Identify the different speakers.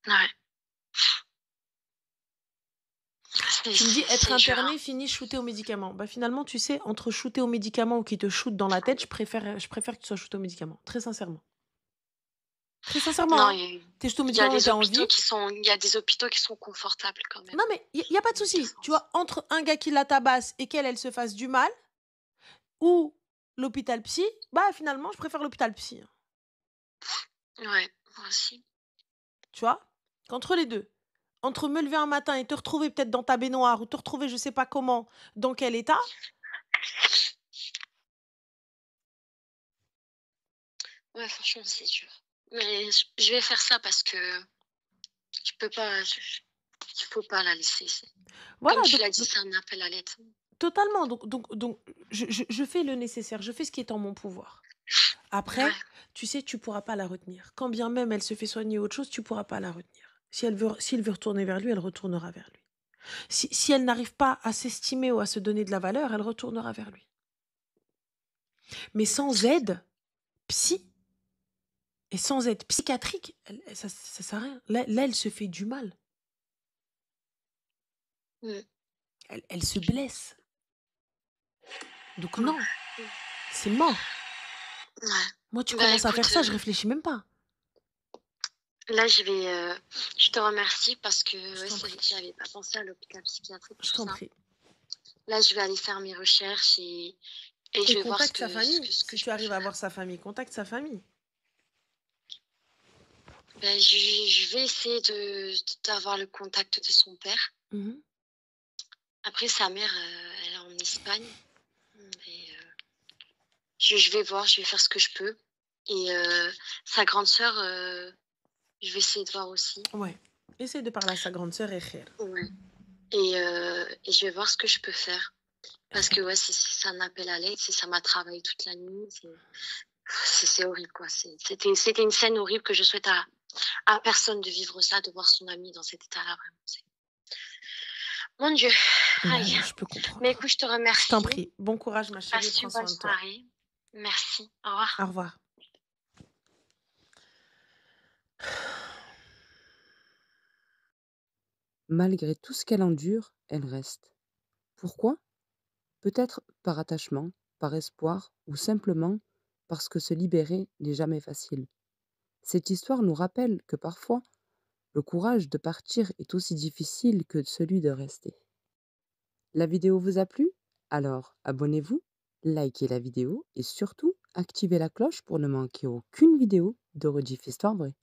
Speaker 1: Ouais.
Speaker 2: Tu me dis être
Speaker 1: C'est dur, hein.
Speaker 2: interné, fini shooter aux médicaments. Bah, finalement, tu sais, entre shooter aux médicaments ou qu'ils te shootent dans la tête, je préfère que tu sois shooté aux médicaments, très sincèrement. Très sincèrement,
Speaker 1: Non,
Speaker 2: hein. Tu es shooté aux
Speaker 1: il y a
Speaker 2: médicaments et
Speaker 1: des
Speaker 2: tu as
Speaker 1: hôpitaux
Speaker 2: envie.
Speaker 1: qui sont il y a des hôpitaux qui sont confortables quand
Speaker 2: Non,
Speaker 1: même,
Speaker 2: mais il y a pas de
Speaker 1: dans ce
Speaker 2: souci. Tu
Speaker 1: sens.
Speaker 2: vois, entre un gars qui la tabasse et qu'elle, elle se fasse du mal ou l'hôpital psy, bah, finalement, je préfère l'hôpital psy, hein.
Speaker 1: Ouais, moi aussi.
Speaker 2: Tu vois? Qu'entre les 2, entre me lever un matin et te retrouver peut-être dans ta baignoire ou te retrouver je sais pas comment, dans quel état,
Speaker 1: Ouais, franchement, c'est dur. Mais je vais faire ça parce que je peux pas, il faut pas la laisser. Comme
Speaker 2: voilà,
Speaker 1: tu
Speaker 2: donc
Speaker 1: l'as dit,
Speaker 2: donc
Speaker 1: c'est un appel à l'aide.
Speaker 2: totalement, donc je fais le nécessaire, je fais ce qui est en mon pouvoir.
Speaker 1: Ouais,
Speaker 2: Après, tu sais, tu pourras pas la retenir. Quand bien même elle se fait soigner autre chose, tu pourras pas la retenir. S'il veut retourner vers lui, elle retournera vers lui. Si elle n'arrive pas à s'estimer ou à se donner de la valeur, elle retournera vers lui. Mais sans aide psy et sans aide psychiatrique, ça sert à rien. Là, elle se fait du mal.
Speaker 1: mmh,
Speaker 2: Elle se blesse. Donc
Speaker 1: ouais,
Speaker 2: non, c'est mort. Moi, tu
Speaker 1: ouais. Bah,
Speaker 2: commences à faire
Speaker 1: écoute,
Speaker 2: ça, je réfléchis même pas.
Speaker 1: là, je te remercie parce que,
Speaker 2: Je
Speaker 1: ouais,
Speaker 2: t'en
Speaker 1: c'est vrai
Speaker 2: prie,
Speaker 1: que j'avais pas pensé à l'hôpital psychiatrique,
Speaker 2: je
Speaker 1: tout
Speaker 2: t'en
Speaker 1: ça.
Speaker 2: prie.
Speaker 1: Là, je vais aller faire mes recherches et
Speaker 2: Et
Speaker 1: je vais voir
Speaker 2: contacte sa famille.
Speaker 1: ce que
Speaker 2: Si
Speaker 1: je
Speaker 2: tu
Speaker 1: peux
Speaker 2: arrives à voir
Speaker 1: faire.
Speaker 2: sa famille, contacte sa famille.
Speaker 1: Ben, je vais essayer d'avoir le contact de son père.
Speaker 2: Mhm.
Speaker 1: Après, sa mère, elle est en Espagne, mais je vais voir, je vais faire ce que je peux et sa grande sœur, je vais essayer de voir aussi.
Speaker 2: Ouais. Essaye de parler à sa grande sœur et khair.
Speaker 1: Ouais et je vais voir ce que je peux faire parce que, ouais, c'est un appel à l'aide, ça m'a travaillé toute la nuit, c'est horrible, quoi. C'était une scène horrible que je souhaite à personne de vivre ça, de voir son ami dans cet état-là, vraiment, c'est mon Dieu, aïe.
Speaker 2: Ouais, je peux
Speaker 1: Mais
Speaker 2: comprendre.
Speaker 1: écoute, je te
Speaker 2: Je t'en
Speaker 1: remercie.
Speaker 2: prie. Bon courage, ma chérie, et
Speaker 1: Passe
Speaker 2: prends
Speaker 1: une bonne
Speaker 2: soin de toi.
Speaker 1: soirée. Merci. Au revoir.
Speaker 2: Au revoir.
Speaker 3: Malgré tout ce qu'elle endure, elle reste. Pourquoi? Peut-être par attachement, par espoir ou simplement parce que se libérer n'est jamais facile. Cette histoire nous rappelle que parfois, le courage de partir est aussi difficile que celui de rester. La vidéo vous a plu? Alors abonnez-vous, likez la vidéo et surtout activez la cloche pour ne manquer aucune vidéo de Rediff Histoire Vraie.